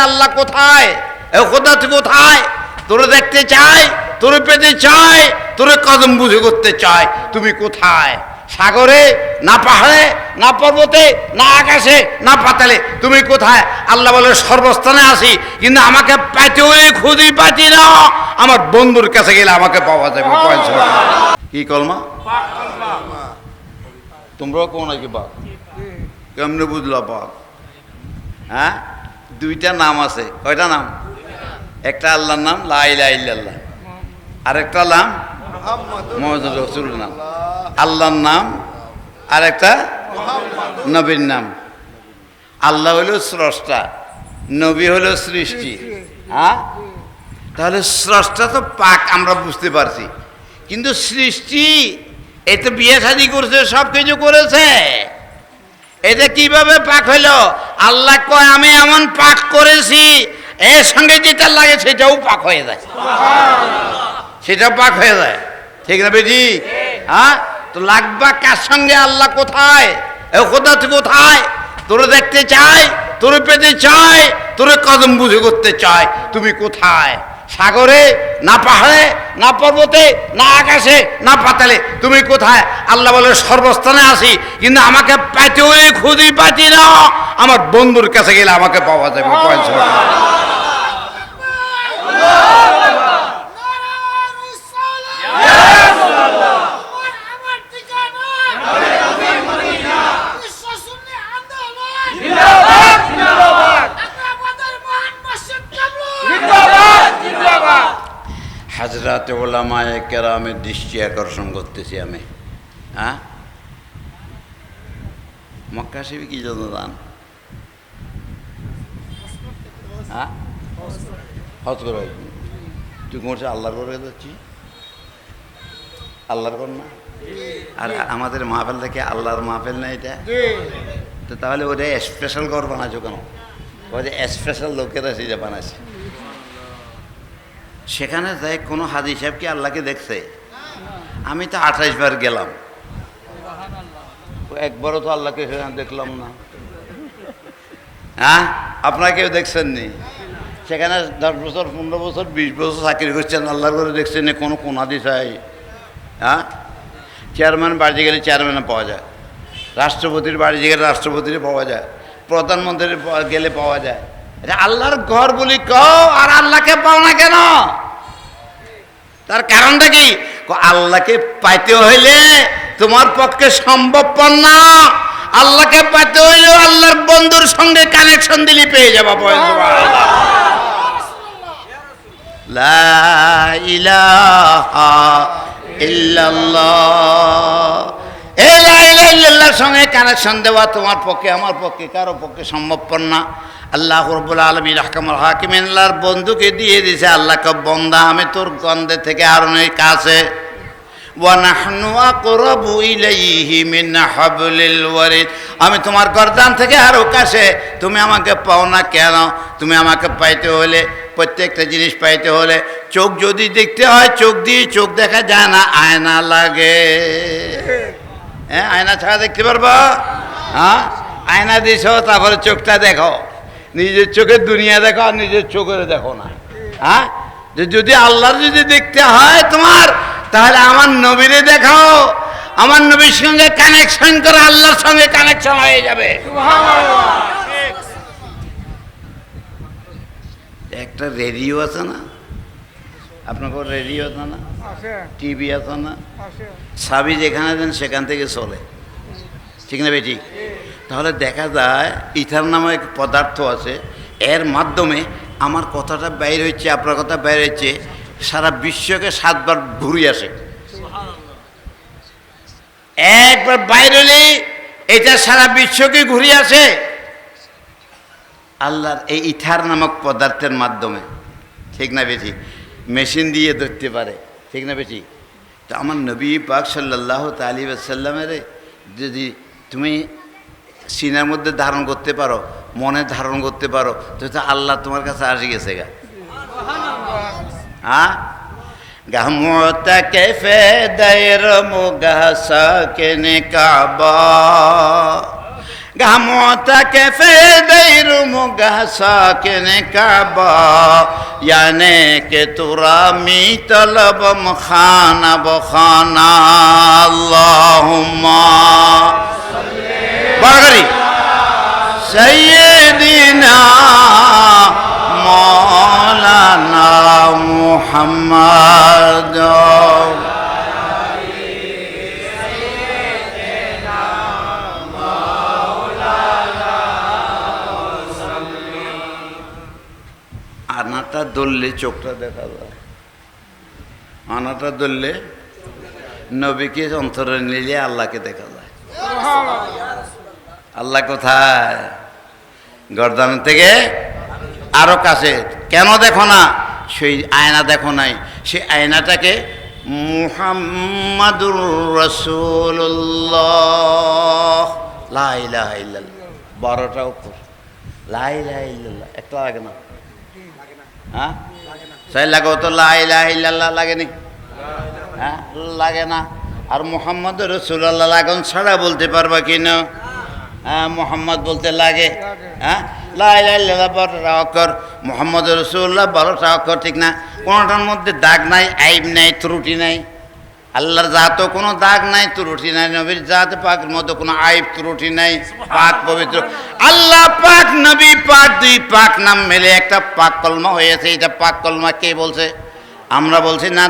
আল্লাহ কোথায়, এ খোদা তুই কোথায়, তোরে দেখতে চাই, তোরে পেতে চাই, তোরে কদম বুঝে করতে চাই, তুমি কোথায়? সাগরে না পাহাড়ে না পর্বতে না আকাশে না পাতালে, তুমি কোথায়? আল্লাহ বলে সর্বস্থানে আসি, কিন্তু আমাকে পাইতে হলে খুঁজি পাইতি না, আমার বন্ধুর কাছে গেলে আমাকে পাওয়া যাবে। কি কলমা? তোমরাও কোন নাকি বাঘ? কেমনে বুঝলো বাঘ? হ্যাঁ, দুইটা নাম আছে। কয়টা নাম? একটা আল্লাহর নাম লা ইলাহা ইল্লাল্লাহ, আর একটা নাম মুহাম্মদুর রাসূলুল্লাহ নাম। আল্লাহর নাম আর একটা নবীর নাম। আল্লাহ হলো স্রষ্টা, নবী হলো সৃষ্টি। হ্যাঁ, তাহলে স্রষ্টা তো পাক আমরা বুঝতে পারছি, কিন্তু সৃষ্টি এতে বিয়ে শাদী করছে, সব কিছু করেছে, এটা কিভাবে পাক হইল? আল্লাহ কয় আমি এমন পাক করেছি, এর সঙ্গে যেটা লাগে সেটাও পাক হয়ে যায়, সেটাও পাক হয়ে যায়। ঠিক না বেজি? হ্যাঁ, তো লাগবা কার সঙ্গে? আল্লাহ কোথায়, এ খোদা তুই কোথায়, তোরে দেখতে চাই, তোরে পেতে চাই, তোরে কদম বুঝে করতে চাই, তুমি কোথায়? সাগরে না পাহাড়ে না পর্বতে না আকাশে না পাতালে, তুমি কোথায়? আল্লাহ বলে সর্বস্থানে আসি, কিন্তু আমাকে পাইতে হলে খুঁজি পাইতি না, আমার বন্ধুর কাছে গেলে আমাকে পাওয়া যাবে। হাজরাতে ওলামায়ে কেরামের দৃষ্টি আকর্ষণ করতেছি আমি। হ্যাঁ, মক্কা শরীফে কি জন্য দান? হ্যাঁ, হজ করে। তুই করছে আল্লাহর করে যাচ্ছি, আল্লাহর কর না? আর আমাদের মাহফিল থেকে আল্লাহর মাহফিল না এটা? তো তাহলে ওটা স্পেশাল ঘর বানাচ্ছো কেন? ওই যে স্পেশাল লোকেরা সেটা বানাচ্ছে। সেখানে যাই কোনো হাজি সাহেব কি আল্লাহকে দেখছে? আমি তো 28 বার গেলাম, একবারও তো আল্লাহকে সেখানে দেখলাম না। হ্যাঁ, আপনারা কেউ দেখছেন নি? সেখানে 10 বছর 15 বছর 20 বছর চাকরি করছেন, আল্লাহর করে দেখছেন না কোনো হাদিস চাই? হ্যাঁ, চেয়ারম্যান বাড়ি গেলে চেয়ারম্যানে পাওয়া যায়, রাষ্ট্রপতির বাড়ি গেলে রাষ্ট্রপতিরে পাওয়া যায়, প্রধানমন্ত্রীর গেলে পাওয়া যায়। এটা আল্লাহর ঘর বলি কও, আর আল্লাহকে পাও না কেন? তার কারণটা কি? আল্লাহকে পাইতে হইলে তোমার পক্ষে সম্ভবপর না, আল্লাহকে পাইতে হইলে আল্লাহর বন্ধুর সঙ্গে কানেকশন দিলে পেয়ে যাবা। লা ইলাহা ইল্লাল্লাহ, এই লা ইলাহা ইল্লাল্লাহর সঙ্গে কানেকশন দেওয়া তোমার পক্ষে আমার পক্ষে কারো পক্ষে সম্ভবপর না। আল্লাহ রাব্বুল আলামিন আহকামুল হাকিমিন আল্লাহর বন্ধুকে দিয়ে দিয়েছে, আল্লাহকে বন্দা আমি তোর গন্ধে থেকে আর অনেক কাছে, ওয়া নাহনু আকরাবু ইলাইহি মিন হাবলিল ওয়ারিদ, আমি তোমার গর্দান থেকে আরো কাছে, তুমি আমাকে পাও না কেন? তুমি আমাকে পাইতে হলে, প্রত্যেকটা জিনিস পাইতে হলে চোখ যদি দেখতে হয় চোখ দিয়ে, চোখ দেখা যায় না, আয়না লাগে। হ্যাঁ, আয়না ছাড়া দেখতে পারবা? হ্যাঁ, আয়না দিছ, তারপরে চোখটা দেখো, নিজের চোখের দুনিয়া দেখো আর নিজের চোখের দেখো না। হ্যাঁ, যদি আল্লাহর যদি দেখতে হয় তোমার, তাহলে আমার নবীরে দেখাও, আমার নবীর সঙ্গে কানেকশন করে আল্লাহর সঙ্গে কানেকশন হয়ে যাবে। একটা রেডিও আছে না আপনার? রেডিও আছে না? টিভি আছে না? সাবি যেখানে দেন সেখান থেকে চলে, ঠিক না বেটি? তাহলে দেখা যায় ইথার নামে এক পদার্থ আছে, এর মাধ্যমে আমার কথাটা বাইর হচ্ছে, আপনার কথা বাইর হচ্ছে, সারা বিশ্বকে 7 বার ঘুরে আসে। একবার বাইর হলে এটা সারা বিশ্বকে ঘুরে আসে আল্লাহর এই ইথার নামক পদার্থের মাধ্যমে, ঠিক না বেটি? মেশিন দিয়ে ধরতে পারে, ঠিক না বেটি? তো আমার নবী পাক সাল্লাল্লাহু তাআলা ওয়াসাল্লামের যদি তুমি সিনার মধ্যে ধারণ করতে পারো, মনে ধারণ করতে পারো, তো আল্লাহ তোমার কাছে আসে গেছে গা। হ্যাঁ, গামতা কেফে দায়ের মুগাসা কেনে কাবা, غموتك في دير مقاساكن كعبا يعني كترامي طلب مخانا بخانا اللهم بغري سيدنا مولانا محمد আনাটা ধরলে চোখটা দেখা যায়, আনাটা ধরলে নবীকে অন্তরে নিলে আল্লাহকে দেখা যায়। আল্লাহ কোথায়? গর্দান থেকে আরো কাছে। কেন দেখো না? সেই আয়না দেখো নাই, সেই আয়নাটাকে মুহাম্মাদুর রাসূলুল্লাহ লা ইলাহা ইল্লাল্লাহ 12টা অক্ষর লা ইলাহা ইল্লাল্লাহ একটা লাগে না? হ্যাঁ সাই লাগাও তো লা ইলাহা ইল্লাল্লাহ লাগেনি? হ্যাঁ লাগে না। আর মুহাম্মাদুর রাসূলুল্লাহ লাগান ছাড়া বলতে পারবা কি না? হ্যাঁ মুহাম্মদ বলতে লাগে। হ্যাঁ লা ইলাহা ইল্লাল্লাহ 12টা অক্ষর, মুহাম্মাদুর রাসূলুল্লাহ 12টা অক্ষর, ঠিক না? কোনোটার মধ্যে দাগ নাই, আইব নাই, ত্রুটি নাই। আল্লাহর জাতও কোনো দাগ নাই, ত্রুটি নাই। নবীর জাত পাকের মধ্যে কোনো আইব ত্রুটি নাই, পাক পবিত্র। আল্লাহ পাক, নবী পাক, দুই পাক নাম মেলে একটা পাক কলমা হয়েছে। এটা পাক কলমা কে বলছে? আমরা বলছি না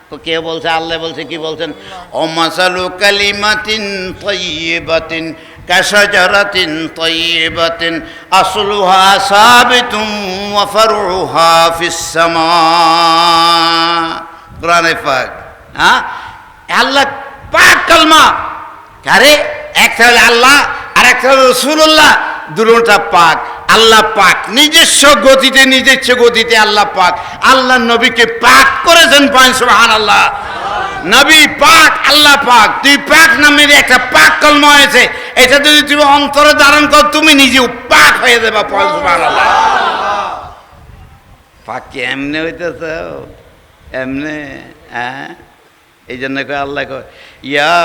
তো, কে বলছে? আল্লাহ বলছে। কি বলছেন? ও মাসালু কালিমাতিন তাইয়্যিবাতিন কাশাজারাতিন তাইয়্যিবাতিন আসলুহা সাবিতুন ওয়া ফারউহা ফিস সামা। কোরআনে পাক। হ্যাঁ আল্লাহ পাক কলমা। আরে একটা হলো আল্লাহ আর একটা হলো রাসূলুল্লাহ, দুটোটা পাক। আল্লাহ পাক নিজস্ব গতিতে, নিজস্ব গতিতে আল্লাহ পাক। আল্লাহ নবীকে পাক করেছেন, পান সুবহানাল্লাহ। নবী পাক, আল্লাহ পাক, দুই পাক নামের একটা পাক কলমা হয়েছে। এটা যদি তুমি অন্তরে ধারণ করো, তুমি নিজেও পাক হয়ে যাবে, পান সুবহানাল্লাহ। পাক কি এমনি হইতেছে? এমনি? হ্যাঁ এই জন্য আল্লাহ কয় ইয়া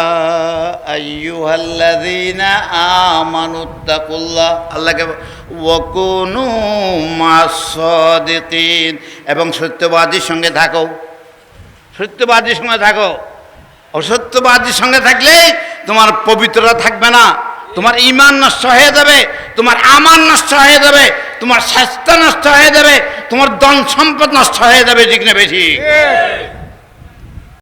আইয়ুহাল্লাযীনা আমানুত্তাকুল্লাহ, আল্লাহকে ওয়া কুনু মাস-সাদিকিন, এবং সত্যবাদীর সঙ্গে থাকো। সত্যবাদীর সঙ্গে থাকো। অসত্যবাদীর সঙ্গে থাকলে তোমার পবিত্রতা থাকবে না, তোমার ঈমান নষ্ট হয়ে যাবে, তোমার আমাল নষ্ট হয়ে যাবে, তোমার স্বাস্থ্য নষ্ট হয়ে যাবে, তোমার ধন সম্পদ নষ্ট হয়ে যাবে। ঠিক না বেশি?